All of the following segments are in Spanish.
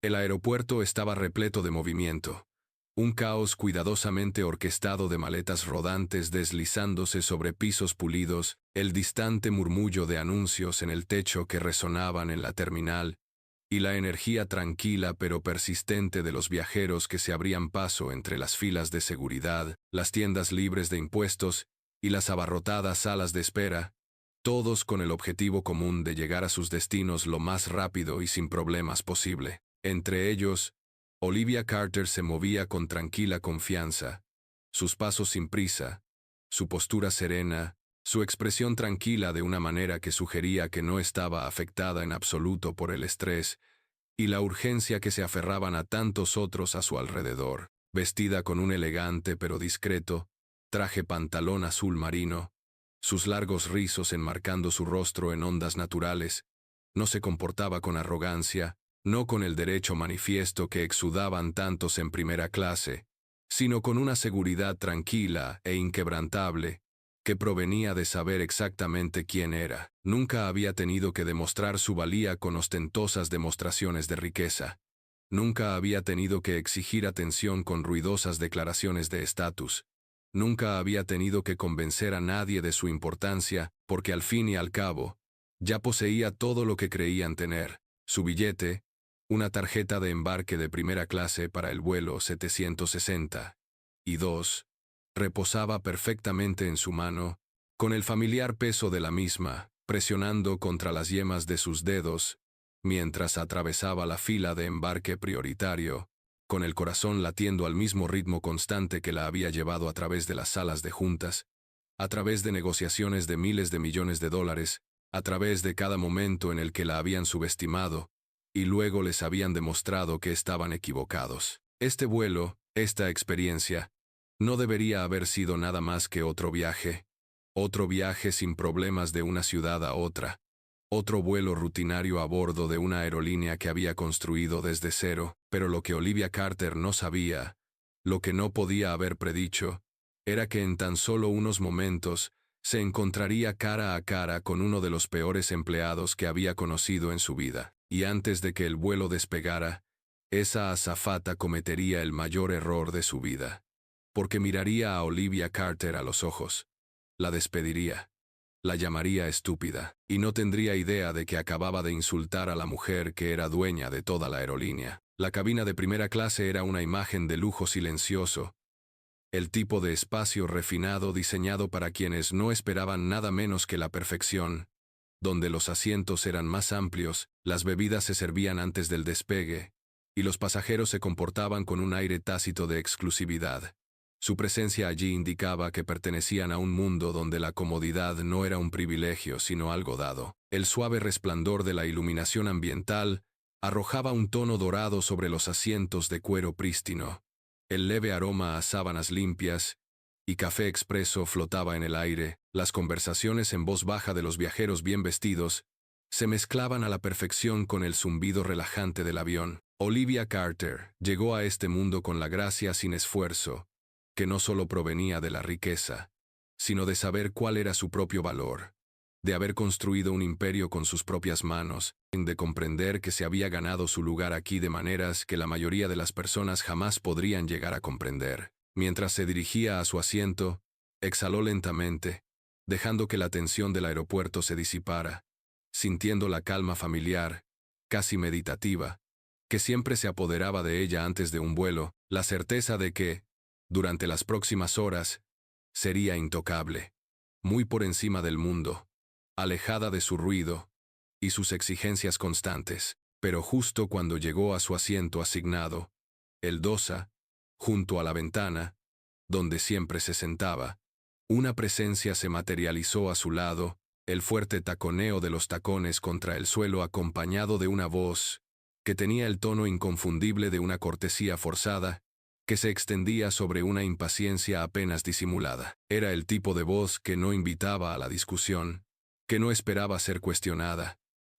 El aeropuerto estaba repleto de movimiento. Un caos cuidadosamente orquestado de maletas rodantes deslizándose sobre pisos pulidos, el distante murmullo de anuncios en el techo que resonaban en la terminal, y la energía tranquila pero persistente de los viajeros que se abrían paso entre las filas de seguridad, las tiendas libres de impuestos y las abarrotadas salas de espera, todos con el objetivo común de llegar a sus destinos lo más rápido y sin problemas posible. Entre ellos, Olivia Carter se movía con tranquila confianza, sus pasos sin prisa, su postura serena, su expresión tranquila de una manera que sugería que no estaba afectada en absoluto por el estrés y la urgencia que se aferraban a tantos otros a su alrededor, vestida con un elegante pero discreto traje pantalón azul marino, sus largos rizos enmarcando su rostro en ondas naturales, no se comportaba con arrogancia, no con el derecho manifiesto que exudaban tantos en primera clase, sino con una seguridad tranquila e inquebrantable, que provenía de saber exactamente quién era. Nunca había tenido que demostrar su valía con ostentosas demostraciones de riqueza. Nunca había tenido que exigir atención con ruidosas declaraciones de estatus. Nunca había tenido que convencer a nadie de su importancia, porque al fin y al cabo, ya poseía todo lo que creían tener: su billete, una tarjeta de embarque de primera clase para el vuelo 760, y dos, reposaba perfectamente en su mano, con el familiar peso de la misma, presionando contra las yemas de sus dedos, mientras atravesaba la fila de embarque prioritario, con el corazón latiendo al mismo ritmo constante que la había llevado a través de las salas de juntas, a través de negociaciones de miles de millones de dólares, a través de cada momento en el que la habían subestimado, y luego les habían demostrado que estaban equivocados. Este vuelo, esta experiencia, no debería haber sido nada más que otro viaje sin problemas de una ciudad a otra, otro vuelo rutinario a bordo de una aerolínea que había construido desde cero, pero lo que Olivia Carter no sabía, lo que no podía haber predicho, era que en tan solo unos momentos se encontraría cara a cara con uno de los peores empleados que había conocido en su vida, y antes de que el vuelo despegara, esa azafata cometería el mayor error de su vida, porque miraría a Olivia Carter a los ojos, la despediría, la llamaría estúpida, y no tendría idea de que acababa de insultar a la mujer que era dueña de toda la aerolínea. La cabina de primera clase era una imagen de lujo silencioso, el tipo de espacio refinado diseñado para quienes no esperaban nada menos que la perfección, donde los asientos eran más amplios, las bebidas se servían antes del despegue, y los pasajeros se comportaban con un aire tácito de exclusividad. Su presencia allí indicaba que pertenecían a un mundo donde la comodidad no era un privilegio sino algo dado. El suave resplandor de la iluminación ambiental arrojaba un tono dorado sobre los asientos de cuero prístino. El leve aroma a sábanas limpias y café expreso flotaba en el aire. Las conversaciones en voz baja de los viajeros bien vestidos se mezclaban a la perfección con el zumbido relajante del avión. Olivia Carter llegó a este mundo con la gracia sin esfuerzo, que no solo provenía de la riqueza, sino de saber cuál era su propio valor, de haber construido un imperio con sus propias manos, de comprender que se había ganado su lugar aquí de maneras que la mayoría de las personas jamás podrían llegar a comprender. Mientras se dirigía a su asiento, exhaló lentamente, dejando que la tensión del aeropuerto se disipara, sintiendo la calma familiar, casi meditativa, que siempre se apoderaba de ella antes de un vuelo, la certeza de que, durante las próximas horas, sería intocable, muy por encima del mundo, alejada de su ruido y sus exigencias constantes. Pero justo cuando llegó a su asiento asignado, el Dosa, junto a la ventana, donde siempre se sentaba, una presencia se materializó a su lado, el fuerte taconeo de los tacones contra el suelo acompañado de una voz que tenía el tono inconfundible de una cortesía forzada, que se extendía sobre una impaciencia apenas disimulada. Era el tipo de voz que no invitaba a la discusión, que no esperaba ser cuestionada,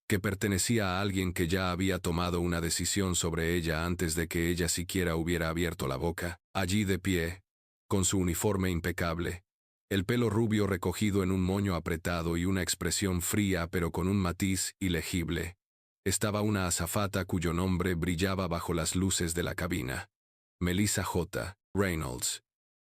que pertenecía a alguien que ya había tomado una decisión sobre ella antes de que ella siquiera hubiera abierto la boca. Allí de pie, con su uniforme impecable, el pelo rubio recogido en un moño apretado y una expresión fría pero con un matiz ilegible, estaba una azafata cuyo nombre brillaba bajo las luces de la cabina. Melissa J. Reynolds.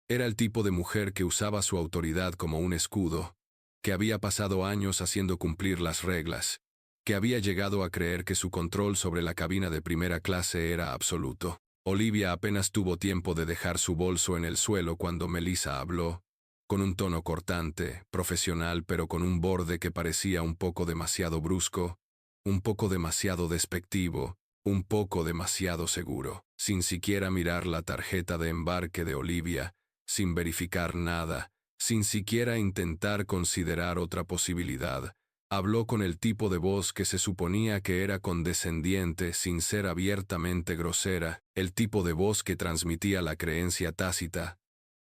Era el tipo de mujer que usaba su autoridad como un escudo, que había pasado años haciendo cumplir las reglas, que había llegado a creer que su control sobre la cabina de primera clase era absoluto. Olivia apenas tuvo tiempo de dejar su bolso en el suelo cuando Melissa habló, con un tono cortante, profesional, pero con un borde que parecía un poco demasiado brusco, un poco demasiado despectivo, un poco demasiado seguro. Sin siquiera mirar la tarjeta de embarque de Olivia, sin verificar nada, sin siquiera intentar considerar otra posibilidad, habló con el tipo de voz que se suponía que era condescendiente sin ser abiertamente grosera, el tipo de voz que transmitía la creencia tácita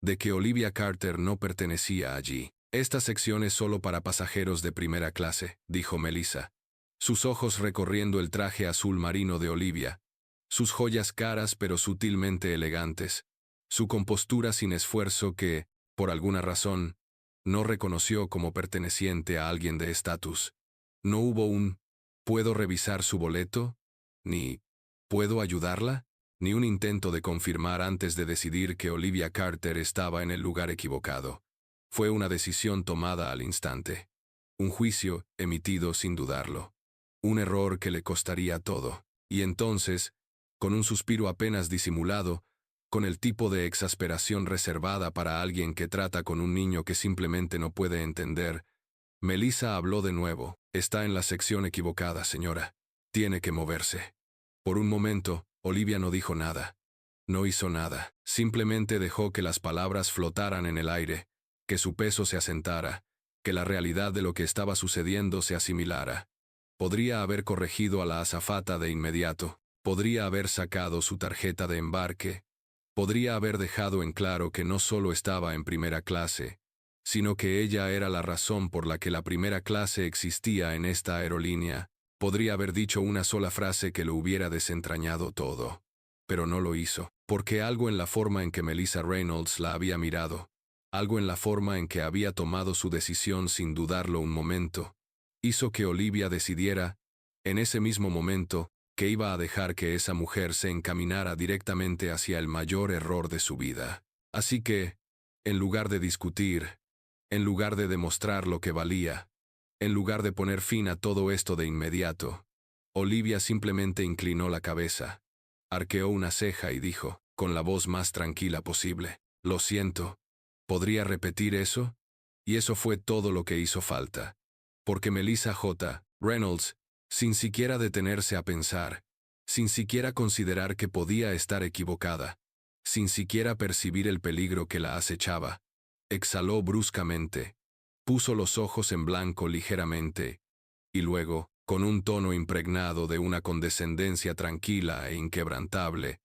de que Olivia Carter no pertenecía allí. Esta sección es solo para pasajeros de primera clase, dijo Melissa, sus ojos recorriendo el traje azul marino de Olivia, sus joyas caras pero sutilmente elegantes, su compostura sin esfuerzo que, por alguna razón, no reconoció como perteneciente a alguien de estatus. No hubo un «¿puedo revisar su boleto?», ni «¿puedo ayudarla?», ni un intento de confirmar antes de decidir que Olivia Carter estaba en el lugar equivocado. Fue una decisión tomada al instante. Un juicio emitido sin dudarlo. Un error que le costaría todo. Y entonces, con un suspiro apenas disimulado, con el tipo de exasperación reservada para alguien que trata con un niño que simplemente no puede entender, Melissa habló de nuevo. «Está en la sección equivocada, señora. Tiene que moverse». Por un momento, Olivia no dijo nada. No hizo nada. Simplemente dejó que las palabras flotaran en el aire, que su peso se asentara, que la realidad de lo que estaba sucediendo se asimilara. Podría haber corregido a la azafata de inmediato. Podría haber sacado su tarjeta de embarque. Podría haber dejado en claro que no solo estaba en primera clase, sino que ella era la razón por la que la primera clase existía en esta aerolínea. Podría haber dicho una sola frase que lo hubiera desentrañado todo. Pero no lo hizo, porque algo en la forma en que Melissa Reynolds la había mirado, algo en la forma en que había tomado su decisión sin dudarlo un momento, hizo que Olivia decidiera, en ese mismo momento, que iba a dejar que esa mujer se encaminara directamente hacia el mayor error de su vida. Así que, en lugar de discutir, en lugar de demostrar lo que valía, en lugar de poner fin a todo esto de inmediato, Olivia simplemente inclinó la cabeza, arqueó una ceja y dijo, con la voz más tranquila posible, «Lo siento, ¿podría repetir eso?». Y eso fue todo lo que hizo falta. Porque Melissa J. Reynolds, sin siquiera detenerse a pensar, sin siquiera considerar que podía estar equivocada, sin siquiera percibir el peligro que la acechaba, exhaló bruscamente, puso los ojos en blanco ligeramente, y luego, con un tono impregnado de una condescendencia tranquila e inquebrantable,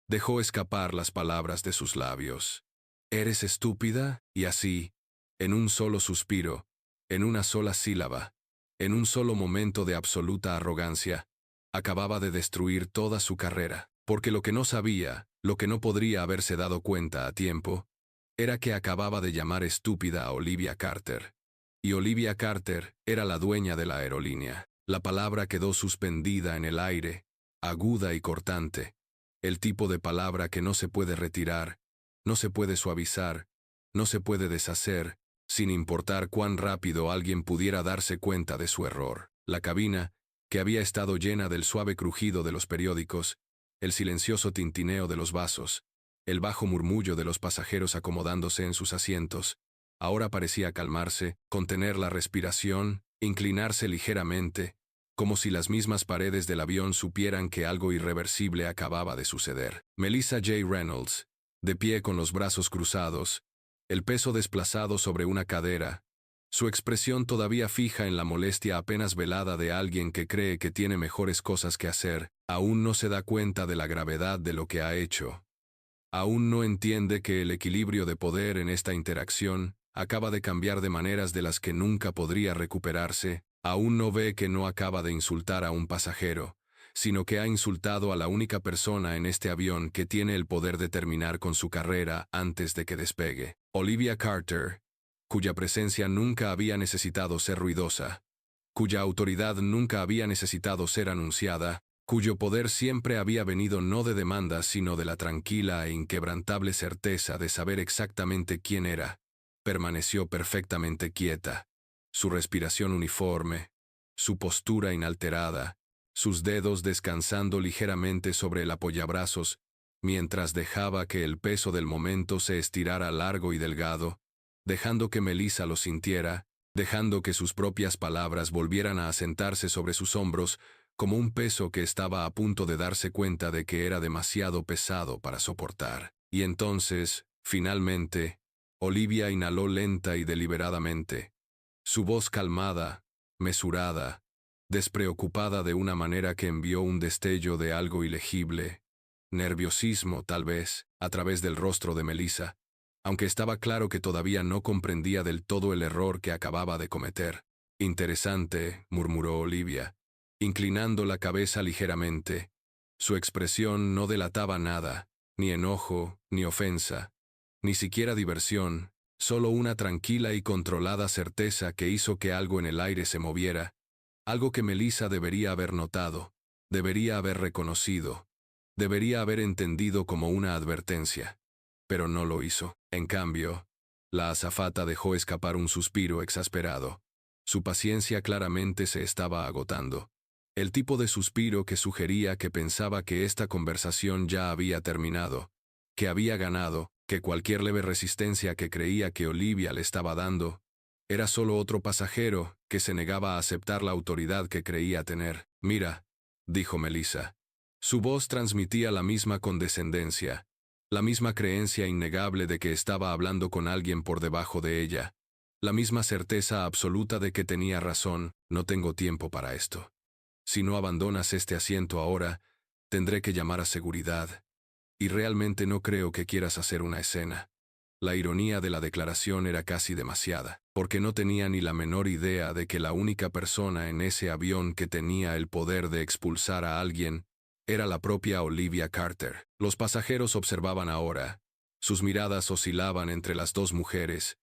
dejó escapar las palabras de sus labios. «¿Eres estúpida?». Y así, en un solo suspiro, en una sola sílaba, en un solo momento de absoluta arrogancia, acababa de destruir toda su carrera, porque lo que no sabía, lo que no podría haberse dado cuenta a tiempo, era que acababa de llamar estúpida a Olivia Carter. Y Olivia Carter era la dueña de la aerolínea. La palabra quedó suspendida en el aire, aguda y cortante, el tipo de palabra que no se puede retirar, no se puede suavizar, no se puede deshacer, sin importar cuán rápido alguien pudiera darse cuenta de su error. La cabina, que había estado llena del suave crujido de los periódicos, el silencioso tintineo de los vasos, el bajo murmullo de los pasajeros acomodándose en sus asientos, ahora parecía calmarse, contener la respiración, inclinarse ligeramente, como si las mismas paredes del avión supieran que algo irreversible acababa de suceder. Melissa J. Reynolds, de pie con los brazos cruzados, el peso desplazado sobre una cadera, su expresión todavía fija en la molestia apenas velada de alguien que cree que tiene mejores cosas que hacer, aún no se da cuenta de la gravedad de lo que ha hecho. Aún no entiende que el equilibrio de poder en esta interacción acaba de cambiar de maneras de las que nunca podría recuperarse, aún no ve que no acaba de insultar a un pasajero, sino que ha insultado a la única persona en este avión que tiene el poder de terminar con su carrera antes de que despegue. Olivia Carter, cuya presencia nunca había necesitado ser ruidosa, cuya autoridad nunca había necesitado ser anunciada, cuyo poder siempre había venido no de demandas sino de la tranquila e inquebrantable certeza de saber exactamente quién era, permaneció perfectamente quieta, su respiración uniforme, su postura inalterada, sus dedos descansando ligeramente sobre el apoyabrazos, mientras dejaba que el peso del momento se estirara largo y delgado, dejando que Melissa lo sintiera, dejando que sus propias palabras volvieran a asentarse sobre sus hombros como un peso que estaba a punto de darse cuenta de que era demasiado pesado para soportar. Y entonces, finalmente, Olivia inhaló lenta y deliberadamente, su voz calmada, mesurada, despreocupada de una manera que envió un destello de algo ilegible, nerviosismo tal vez, a través del rostro de Melissa, aunque estaba claro que todavía no comprendía del todo el error que acababa de cometer. Interesante, murmuró Olivia, inclinando la cabeza ligeramente. Su expresión no delataba nada, ni enojo, ni ofensa, ni siquiera diversión, solo una tranquila y controlada certeza que hizo que algo en el aire se moviera, algo que Melissa debería haber notado, debería haber reconocido, debería haber entendido como una advertencia. Pero no lo hizo. En cambio, la azafata dejó escapar un suspiro exasperado. Su paciencia claramente se estaba agotando. El tipo de suspiro que sugería que pensaba que esta conversación ya había terminado, que había ganado, que cualquier leve resistencia que creía que Olivia le estaba dando, era solo otro pasajero que se negaba a aceptar la autoridad que creía tener. «Mira», dijo Melissa. Su voz transmitía la misma condescendencia, la misma creencia innegable de que estaba hablando con alguien por debajo de ella, la misma certeza absoluta de que tenía razón. «No tengo tiempo para esto. Si no abandonas este asiento ahora, tendré que llamar a seguridad. Y realmente no creo que quieras hacer una escena». La ironía de la declaración era casi demasiada, porque no tenía ni la menor idea de que la única persona en ese avión que tenía el poder de expulsar a alguien era la propia Olivia Carter. Los pasajeros observaban ahora. Sus miradas oscilaban entre las dos mujeres,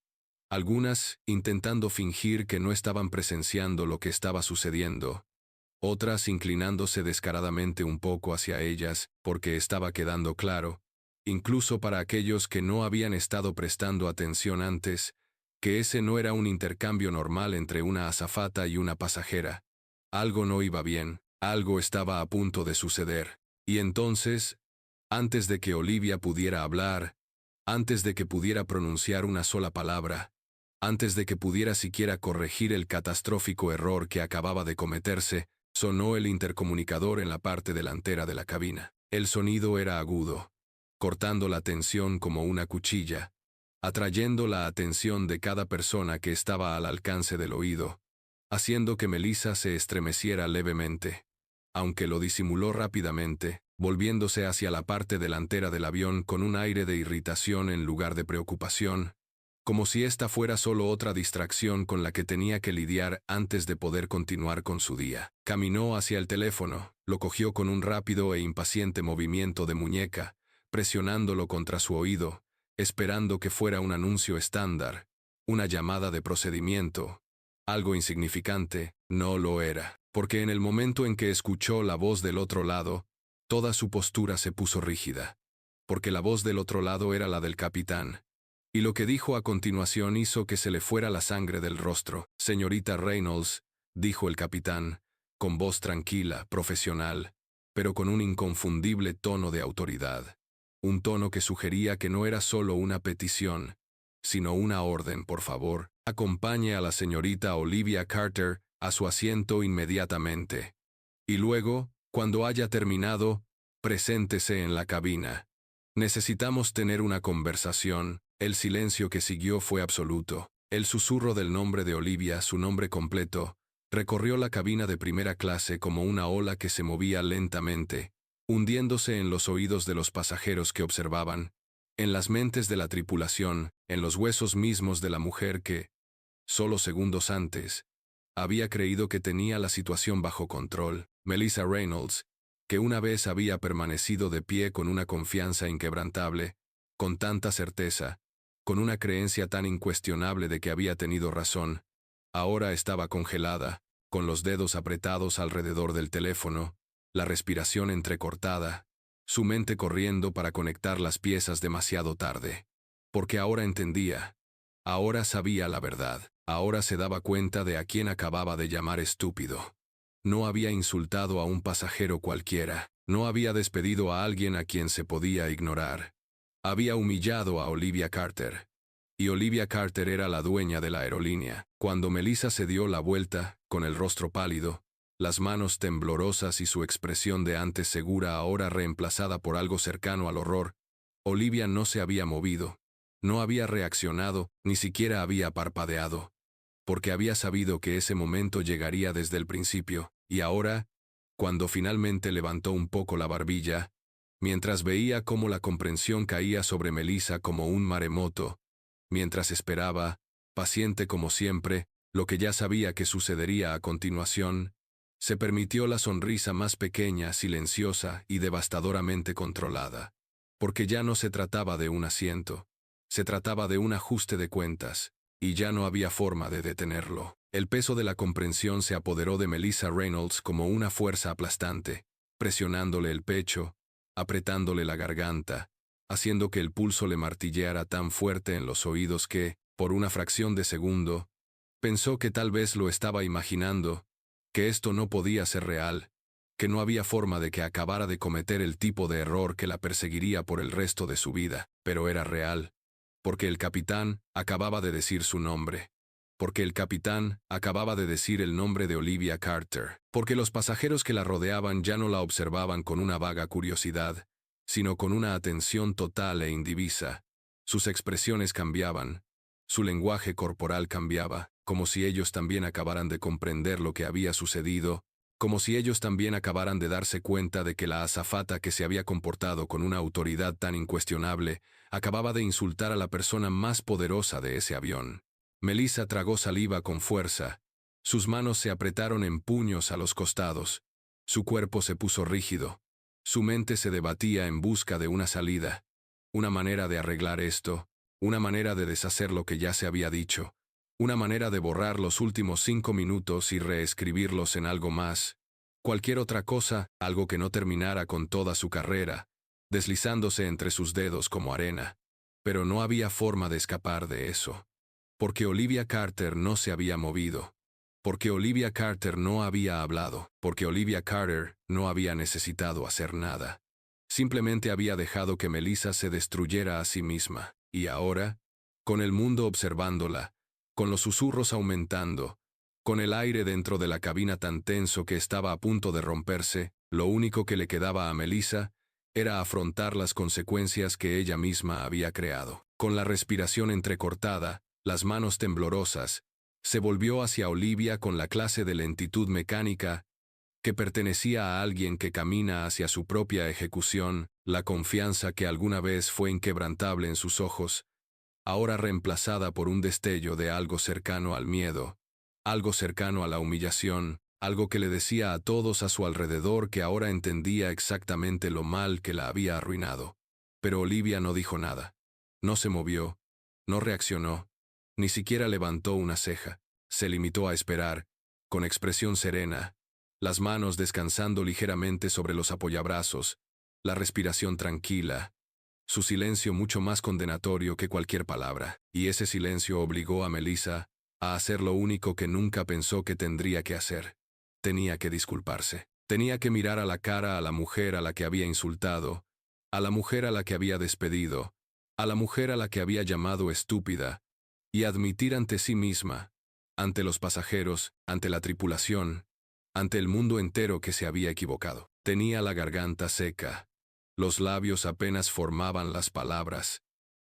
algunas intentando fingir que no estaban presenciando lo que estaba sucediendo, otras inclinándose descaradamente un poco hacia ellas, porque estaba quedando claro, incluso para aquellos que no habían estado prestando atención antes, que ese no era un intercambio normal entre una azafata y una pasajera. Algo no iba bien, algo estaba a punto de suceder. Y entonces, antes de que Olivia pudiera hablar, antes de que pudiera pronunciar una sola palabra, antes de que pudiera siquiera corregir el catastrófico error que acababa de cometerse, sonó el intercomunicador en la parte delantera de la cabina. El sonido era agudo, cortando la tensión como una cuchilla, atrayendo la atención de cada persona que estaba al alcance del oído, haciendo que Melissa se estremeciera levemente, aunque lo disimuló rápidamente, volviéndose hacia la parte delantera del avión con un aire de irritación en lugar de preocupación, como si esta fuera solo otra distracción con la que tenía que lidiar antes de poder continuar con su día. Caminó hacia el teléfono, lo cogió con un rápido e impaciente movimiento de muñeca, presionándolo contra su oído, esperando que fuera un anuncio estándar, una llamada de procedimiento. Algo insignificante. No lo era, porque en el momento en que escuchó la voz del otro lado, toda su postura se puso rígida, porque la voz del otro lado era la del capitán, y lo que dijo a continuación hizo que se le fuera la sangre del rostro. «Señorita Reynolds», dijo el capitán, con voz tranquila, profesional, pero con un inconfundible tono de autoridad. Un tono que sugería que no era solo una petición, sino una orden. «Por favor, acompañe a la señorita Olivia Carter a su asiento inmediatamente. Y luego, cuando haya terminado, preséntese en la cabina. Necesitamos tener una conversación». El silencio que siguió fue absoluto. El susurro del nombre de Olivia, su nombre completo, recorrió la cabina de primera clase como una ola que se movía lentamente, hundiéndose en los oídos de los pasajeros que observaban, en las mentes de la tripulación, en los huesos mismos de la mujer que, solo segundos antes, había creído que tenía la situación bajo control. Melissa Reynolds, que una vez había permanecido de pie con una confianza inquebrantable, con tanta certeza, con una creencia tan incuestionable de que había tenido razón, ahora estaba congelada, con los dedos apretados alrededor del teléfono, la respiración entrecortada, su mente corriendo para conectar las piezas demasiado tarde. Porque ahora entendía. Ahora sabía la verdad. Ahora se daba cuenta de a quién acababa de llamar estúpido. No había insultado a un pasajero cualquiera. No había despedido a alguien a quien se podía ignorar. Había humillado a Olivia Carter. Y Olivia Carter era la dueña de la aerolínea. Cuando Melissa se dio la vuelta, con el rostro pálido, las manos temblorosas y su expresión de antes segura ahora reemplazada por algo cercano al horror, Olivia no se había movido. No había reaccionado, ni siquiera había parpadeado. Porque había sabido que ese momento llegaría desde el principio, y ahora, cuando finalmente levantó un poco la barbilla, mientras veía cómo la comprensión caía sobre Melissa como un maremoto, mientras esperaba, paciente como siempre, lo que ya sabía que sucedería a continuación, se permitió la sonrisa más pequeña, silenciosa y devastadoramente controlada. Porque ya no se trataba de un asiento, se trataba de un ajuste de cuentas, y ya no había forma de detenerlo. El peso de la comprensión se apoderó de Melissa Reynolds como una fuerza aplastante, presionándole el pecho, apretándole la garganta, haciendo que el pulso le martilleara tan fuerte en los oídos que, por una fracción de segundo, pensó que tal vez lo estaba imaginando, que esto no podía ser real, que no había forma de que acabara de cometer el tipo de error que la perseguiría por el resto de su vida, pero era real. Porque el capitán acababa de decir su nombre. Porque el capitán acababa de decir el nombre de Olivia Carter. Porque los pasajeros que la rodeaban ya no la observaban con una vaga curiosidad, sino con una atención total e indivisa. Sus expresiones cambiaban. Su lenguaje corporal cambiaba, como si ellos también acabaran de comprender lo que había sucedido, como si ellos también acabaran de darse cuenta de que la azafata que se había comportado con una autoridad tan incuestionable acababa de insultar a la persona más poderosa de ese avión. Melissa tragó saliva con fuerza. Sus manos se apretaron en puños a los costados. Su cuerpo se puso rígido. Su mente se debatía en busca de una salida. Una manera de arreglar esto, una manera de deshacer lo que ya se había dicho. Una manera de borrar los últimos 5 minutos y reescribirlos en algo más. Cualquier otra cosa, algo que no terminara con toda su carrera, deslizándose entre sus dedos como arena. Pero no había forma de escapar de eso. Porque Olivia Carter no se había movido. Porque Olivia Carter no había hablado. Porque Olivia Carter no había necesitado hacer nada. Simplemente había dejado que Melissa se destruyera a sí misma. Y ahora, con el mundo observándola, con los susurros aumentando, con el aire dentro de la cabina tan tenso que estaba a punto de romperse, lo único que le quedaba a Melissa era afrontar las consecuencias que ella misma había creado. Con la respiración entrecortada, las manos temblorosas, se volvió hacia Olivia con la clase de lentitud mecánica que pertenecía a alguien que camina hacia su propia ejecución, la confianza que alguna vez fue inquebrantable en sus ojos, ahora reemplazada por un destello de algo cercano al miedo, algo cercano a la humillación, algo que le decía a todos a su alrededor que ahora entendía exactamente lo mal que la había arruinado. Pero Olivia no dijo nada. No se movió, no reaccionó, ni siquiera levantó una ceja. Se limitó a esperar, con expresión serena, las manos descansando ligeramente sobre los apoyabrazos, la respiración tranquila, su silencio mucho más condenatorio que cualquier palabra, y ese silencio obligó a Melissa a hacer lo único que nunca pensó que tendría que hacer. Tenía que disculparse. Tenía que mirar a la cara a la mujer a la que había insultado, a la mujer a la que había despedido, a la mujer a la que había llamado estúpida, y admitir ante sí misma, ante los pasajeros, ante la tripulación, ante el mundo entero que se había equivocado. Tenía la garganta seca. Los labios apenas formaban las palabras.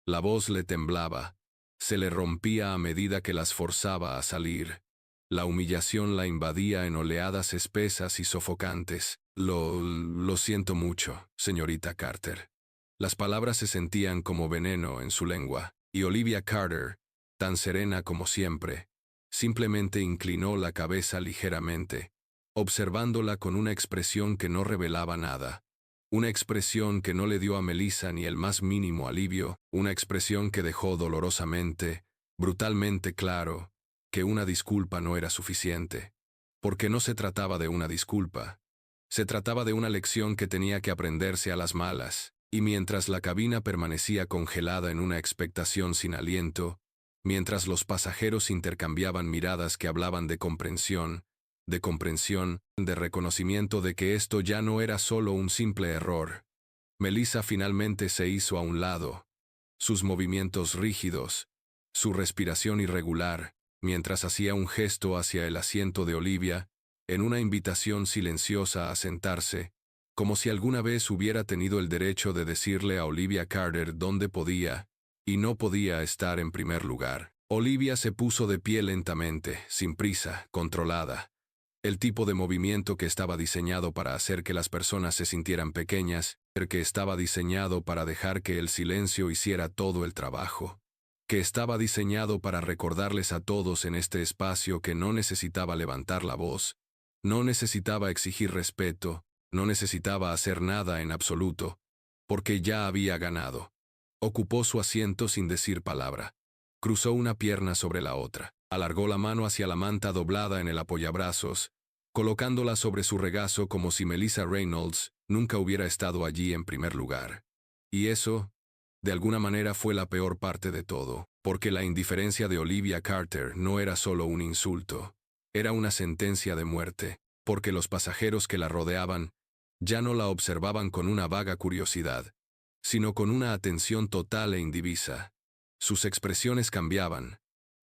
La voz le temblaba. Se le rompía a medida que las forzaba a salir. La humillación la invadía en oleadas espesas y sofocantes. Lo siento mucho, señorita Carter. Las palabras se sentían como veneno en su lengua, y Olivia Carter, tan serena como siempre, simplemente inclinó la cabeza ligeramente, observándola con una expresión que no revelaba nada. Una expresión que no le dio a Melissa ni el más mínimo alivio, una expresión que dejó dolorosamente, brutalmente claro, que una disculpa no era suficiente. Porque no se trataba de una disculpa. Se trataba de una lección que tenía que aprenderse a las malas, y mientras la cabina permanecía congelada en una expectación sin aliento, mientras los pasajeros intercambiaban miradas que hablaban de comprensión, de reconocimiento de que esto ya no era solo un simple error, Melissa finalmente se hizo a un lado, sus movimientos rígidos, su respiración irregular, mientras hacía un gesto hacia el asiento de Olivia, en una invitación silenciosa a sentarse, como si alguna vez hubiera tenido el derecho de decirle a Olivia Carter dónde podía y no podía estar en primer lugar. Olivia se puso de pie lentamente, sin prisa, controlada. El tipo de movimiento que estaba diseñado para hacer que las personas se sintieran pequeñas, el que estaba diseñado para dejar que el silencio hiciera todo el trabajo, que estaba diseñado para recordarles a todos en este espacio que no necesitaba levantar la voz, no necesitaba exigir respeto, no necesitaba hacer nada en absoluto, porque ya había ganado. Ocupó su asiento sin decir palabra. Cruzó una pierna sobre la otra, alargó la mano hacia la manta doblada en el apoyabrazos, colocándola sobre su regazo como si Melissa Reynolds nunca hubiera estado allí en primer lugar. Y eso, de alguna manera, fue la peor parte de todo, porque la indiferencia de Olivia Carter no era solo un insulto, era una sentencia de muerte, porque los pasajeros que la rodeaban ya no la observaban con una vaga curiosidad, sino con una atención total e indivisa. Sus expresiones cambiaban,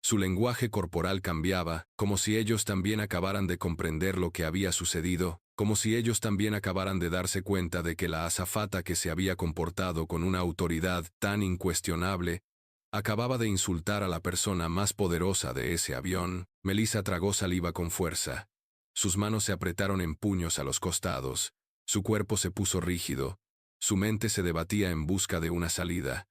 su lenguaje corporal cambiaba, como si ellos también acabaran de comprender lo que había sucedido, como si ellos también acabaran de darse cuenta de que la azafata que se había comportado con una autoridad tan incuestionable acababa de insultar a la persona más poderosa de ese avión. Melissa tragó saliva con fuerza. Sus manos se apretaron en puños a los costados, su cuerpo se puso rígido, su mente se debatía en busca de una salida.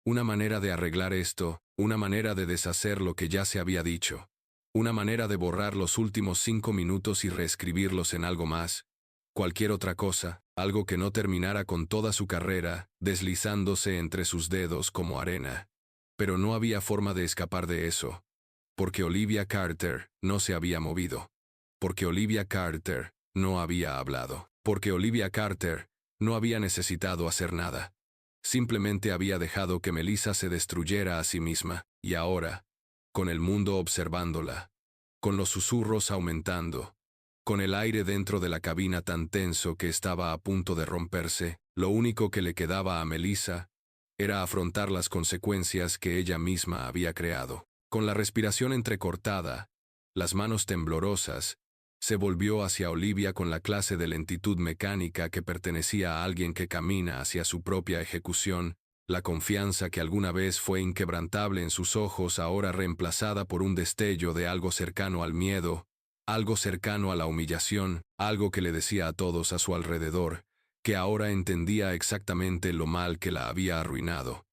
Una manera de arreglar esto, una manera de deshacer lo que ya se había dicho, una manera de borrar los últimos 5 minutos y reescribirlos en algo más, cualquier otra cosa, algo que no terminara con toda su carrera, deslizándose entre sus dedos como arena. Pero no había forma de escapar de eso, porque Olivia Carter no se había movido, porque Olivia Carter no había hablado, porque Olivia Carter no había necesitado hacer nada. Simplemente había dejado que Melissa se destruyera a sí misma, y ahora, con el mundo observándola, con los susurros aumentando, con el aire dentro de la cabina tan tenso que estaba a punto de romperse, lo único que le quedaba a Melissa era afrontar las consecuencias que ella misma había creado. Con la respiración entrecortada, las manos temblorosas, se volvió hacia Olivia con la clase de lentitud mecánica que pertenecía a alguien que camina hacia su propia ejecución, la confianza que alguna vez fue inquebrantable en sus ojos ahora reemplazada por un destello de algo cercano al miedo, algo cercano a la humillación, algo que le decía a todos a su alrededor, que ahora entendía exactamente lo mal que la había arruinado.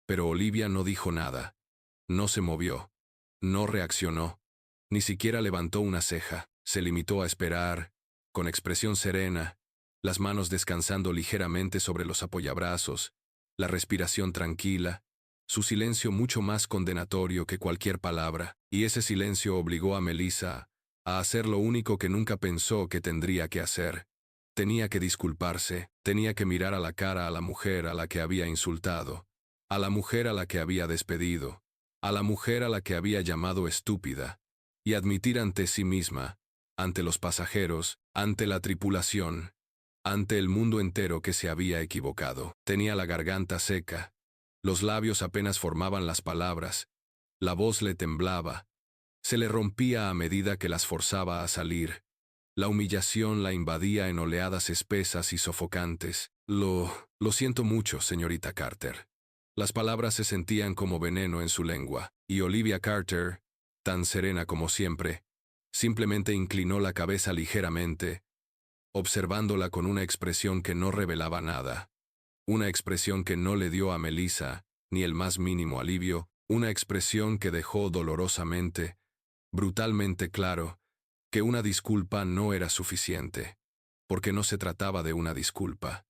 Pero Olivia no dijo nada, no se movió, no reaccionó, ni siquiera levantó una ceja. Se limitó a esperar, con expresión serena, las manos descansando ligeramente sobre los apoyabrazos, la respiración tranquila, su silencio mucho más condenatorio que cualquier palabra, y ese silencio obligó a Melissa a hacer lo único que nunca pensó que tendría que hacer. Tenía que disculparse, tenía que mirar a la cara a la mujer a la que había insultado, a la mujer a la que había despedido, a la mujer a la que había llamado estúpida, y admitir ante sí misma, ante los pasajeros, ante la tripulación, ante el mundo entero que se había equivocado. Tenía la garganta seca, los labios apenas formaban las palabras, la voz le temblaba, se le rompía a medida que las forzaba a salir. La humillación la invadía en oleadas espesas y sofocantes. Lo siento mucho, señorita Carter. Las palabras se sentían como veneno en su lengua, y Olivia Carter, tan serena como siempre, simplemente inclinó la cabeza ligeramente, observándola con una expresión que no revelaba nada, una expresión que no le dio a Melissa ni el más mínimo alivio, una expresión que dejó dolorosamente, brutalmente claro, que una disculpa no era suficiente, porque no se trataba de una disculpa.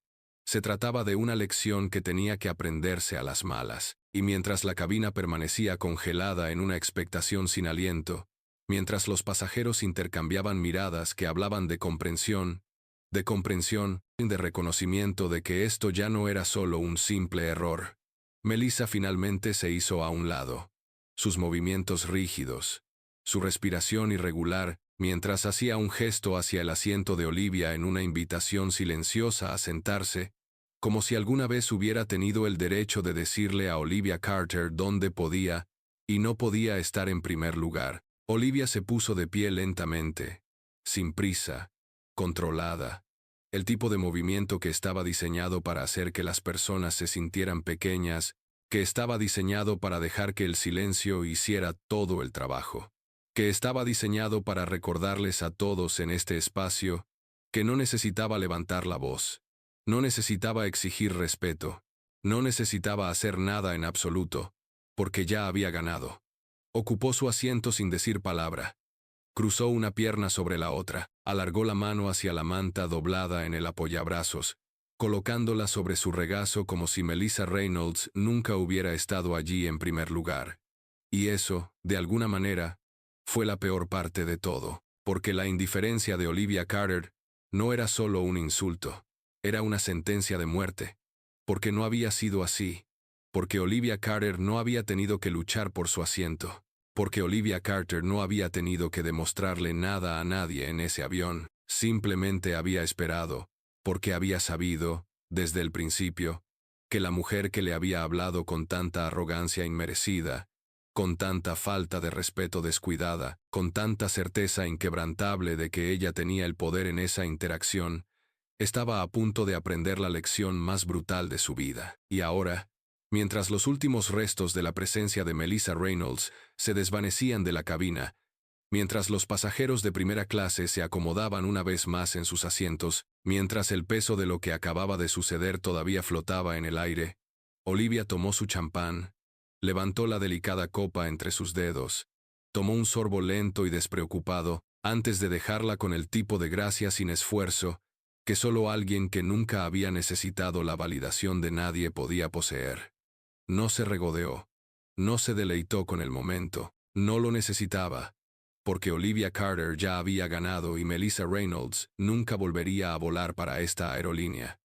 Se trataba de una lección que tenía que aprenderse a las malas, y mientras la cabina permanecía congelada en una expectación sin aliento, mientras los pasajeros intercambiaban miradas que hablaban de comprensión, de reconocimiento de que esto ya no era solo un simple error. Melissa finalmente se hizo a un lado. Sus movimientos rígidos, su respiración irregular, mientras hacía un gesto hacia el asiento de Olivia en una invitación silenciosa a sentarse, como si alguna vez hubiera tenido el derecho de decirle a Olivia Carter dónde podía y no podía estar en primer lugar. Olivia se puso de pie lentamente, sin prisa, controlada. El tipo de movimiento que estaba diseñado para hacer que las personas se sintieran pequeñas, que estaba diseñado para dejar que el silencio hiciera todo el trabajo, que estaba diseñado para recordarles a todos en este espacio que no necesitaba levantar la voz, no necesitaba exigir respeto, no necesitaba hacer nada en absoluto, porque ya había ganado. Ocupó su asiento sin decir palabra. Cruzó una pierna sobre la otra, alargó la mano hacia la manta doblada en el apoyabrazos, colocándola sobre su regazo como si Melissa Reynolds nunca hubiera estado allí en primer lugar. Y eso, de alguna manera, fue la peor parte de todo, porque la indiferencia de Olivia Carter no era solo un insulto, era una sentencia de muerte, porque no había sido así, porque Olivia Carter no había tenido que luchar por su asiento, porque Olivia Carter no había tenido que demostrarle nada a nadie en ese avión, simplemente había esperado, porque había sabido, desde el principio, que la mujer que le había hablado con tanta arrogancia inmerecida, con tanta falta de respeto descuidada, con tanta certeza inquebrantable de que ella tenía el poder en esa interacción, estaba a punto de aprender la lección más brutal de su vida. Y ahora, mientras los últimos restos de la presencia de Melissa Reynolds se desvanecían de la cabina, mientras los pasajeros de primera clase se acomodaban una vez más en sus asientos, mientras el peso de lo que acababa de suceder todavía flotaba en el aire, Olivia tomó su champán, levantó la delicada copa entre sus dedos, tomó un sorbo lento y despreocupado, antes de dejarla con el tipo de gracia sin esfuerzo que solo alguien que nunca había necesitado la validación de nadie podía poseer. No se regodeó, no se deleitó con el momento, no lo necesitaba, porque Olivia Carter ya había ganado y Melissa Reynolds nunca volvería a volar para esta aerolínea.